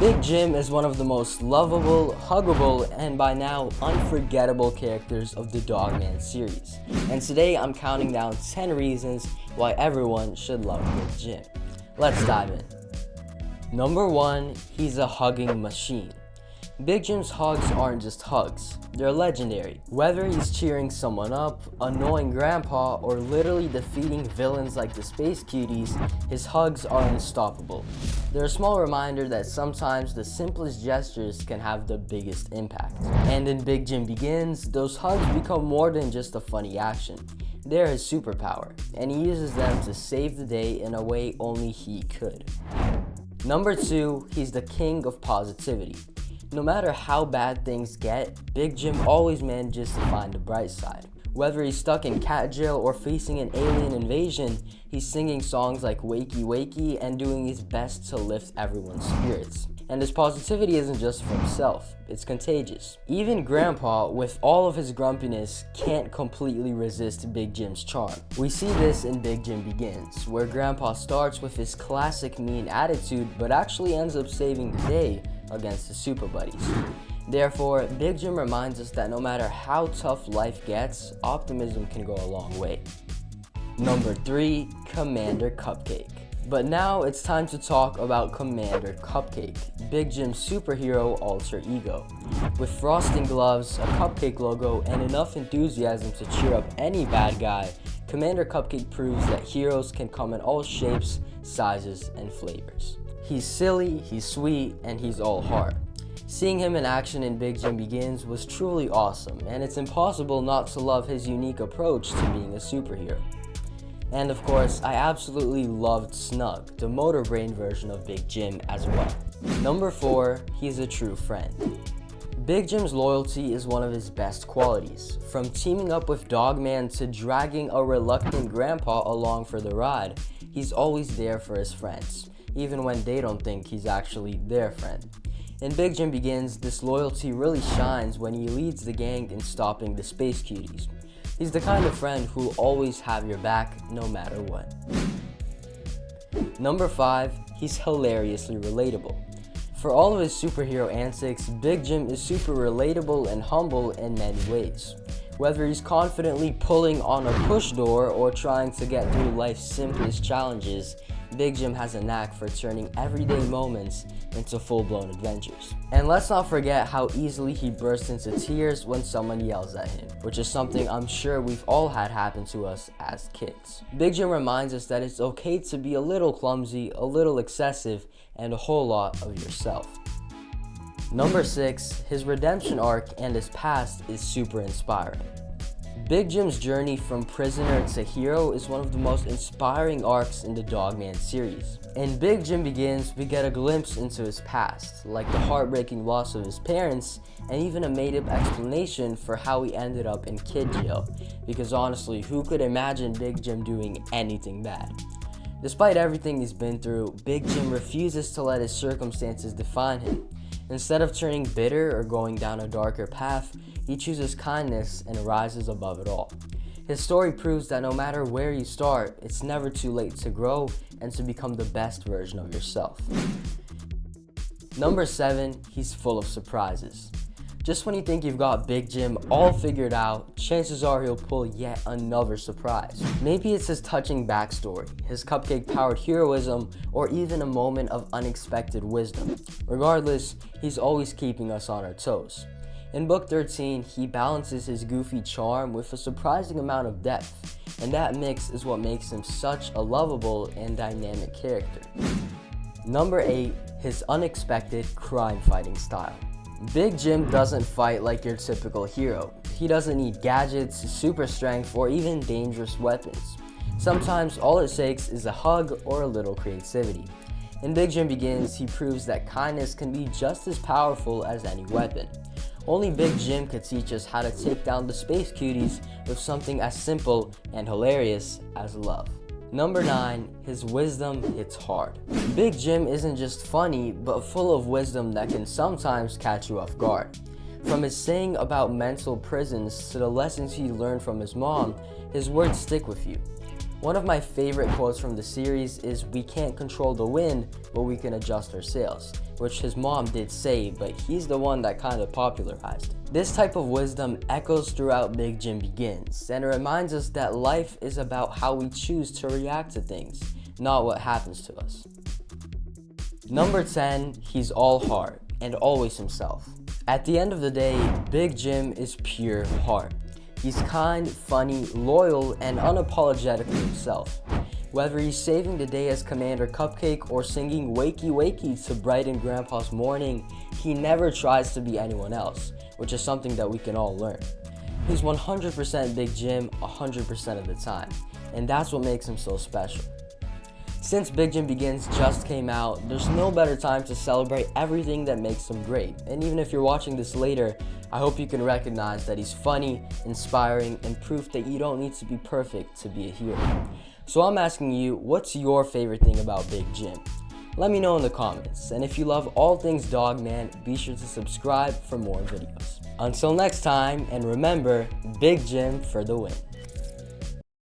Big Jim is one of the most lovable, huggable, and by now unforgettable characters of the Dogman series. And today I'm counting down 10 reasons why everyone should love Big Jim. Let's dive in. Number 1, he's a hugging machine. Big Jim's hugs aren't just hugs, they're legendary. Whether he's cheering someone up, annoying grandpa, or literally defeating villains like the Space Cuties, his hugs are unstoppable. They're a small reminder that sometimes the simplest gestures can have the biggest impact. And in Big Jim Begins, those hugs become more than just a funny action. They're his superpower, and he uses them to save the day in a way only he could. Number 2, he's the king of positivity. No matter how bad things get, Big Jim always manages to find the bright side. Whether he's stuck in cat jail or facing an alien invasion, he's singing songs like Wakey Wakey and doing his best to lift everyone's spirits. And his positivity isn't just for himself, it's contagious. Even Grandpa, with all of his grumpiness, can't completely resist Big Jim's charm. We see this in Big Jim Begins, where Grandpa starts with his classic mean attitude but actually ends up saving the day against his super buddies. Therefore, Big Jim reminds us that no matter how tough life gets, optimism can go a long way. Number 3, Commander Cupcake. But now it's time to talk about Commander Cupcake, Big Jim's superhero alter ego. With frosting gloves, a cupcake logo, and enough enthusiasm to cheer up any bad guy, Commander Cupcake proves that heroes can come in all shapes, sizes, and flavors. He's silly, he's sweet, and he's all heart. Seeing him in action in Big Jim Begins was truly awesome, and it's impossible not to love his unique approach to being a superhero. And of course, I absolutely loved Snug, the motor brain version of Big Jim as well. Number 4, he's a true friend. Big Jim's loyalty is one of his best qualities. From teaming up with Dogman to dragging a reluctant grandpa along for the ride, he's always there for his friends, even when they don't think he's actually their friend. In Big Jim Begins, this loyalty really shines when he leads the gang in stopping the Space Cuties. He's the kind of friend who'll always have your back no matter what. Number 5, he's hilariously relatable. For all of his superhero antics, Big Jim is super relatable and humble in many ways. Whether he's confidently pulling on a push door or trying to get through life's simplest challenges, Big Jim has a knack for turning everyday moments into full-blown adventures. And let's not forget how easily he bursts into tears when someone yells at him, which is something I'm sure we've all had happen to us as kids. Big Jim reminds us that it's okay to be a little clumsy, a little excessive, and a whole lot of yourself. Number 6, his redemption arc and his past is super inspiring. Big Jim's journey from prisoner to hero is one of the most inspiring arcs in the Dogman series. In Big Jim Begins, we get a glimpse into his past, like the heartbreaking loss of his parents, and even a made-up explanation for how he ended up in kid jail, because honestly, who could imagine Big Jim doing anything bad? Despite everything he's been through, Big Jim refuses to let his circumstances define him. Instead of turning bitter or going down a darker path, he chooses kindness and rises above it all. His story proves that no matter where you start, it's never too late to grow and to become the best version of yourself. Number 7, he's full of surprises. Just when you think you've got Big Jim all figured out, chances are he'll pull yet another surprise. Maybe it's his touching backstory, his cupcake-powered heroism, or even a moment of unexpected wisdom. Regardless, he's always keeping us on our toes. In Book 13, he balances his goofy charm with a surprising amount of depth, and that mix is what makes him such a lovable and dynamic character. Number 8, his unexpected crime-fighting style. Big Jim doesn't fight like your typical hero. He doesn't need gadgets, super strength, or even dangerous weapons. Sometimes all it takes is a hug or a little creativity. In Big Jim Begins, he proves that kindness can be just as powerful as any weapon. Only Big Jim could teach us how to take down the Space Cuties with something as simple and hilarious as love. Number 9, his wisdom hits hard. Big Jim isn't just funny, but full of wisdom that can sometimes catch you off guard. From his saying about mental prisons to the lessons he learned from his mom, his words stick with you. One of my favorite quotes from the series is, "We can't control the wind, but we can adjust our sails," which his mom did say, but he's the one that kind of popularized. This type of wisdom echoes throughout Big Jim Begins, and it reminds us that life is about how we choose to react to things, not what happens to us. Number 10, he's all heart and always himself. At the end of the day, Big Jim is pure heart. He's kind, funny, loyal, and unapologetically himself. Whether he's saving the day as Commander Cupcake or singing "Wakey Wakey" to brighten Grandpa's morning, he never tries to be anyone else, which is something that we can all learn. He's 100% Big Jim 100% of the time, and that's what makes him so special. Since Big Jim Begins just came out, there's no better time to celebrate everything that makes him great. And even if you're watching this later, I hope you can recognize that he's funny, inspiring, and proof that you don't need to be perfect to be a hero. So I'm asking you, what's your favorite thing about Big Jim? Let me know in the comments, and if you love all things Dogman, be sure to subscribe for more videos. Until next time, and remember, Big Jim for the win.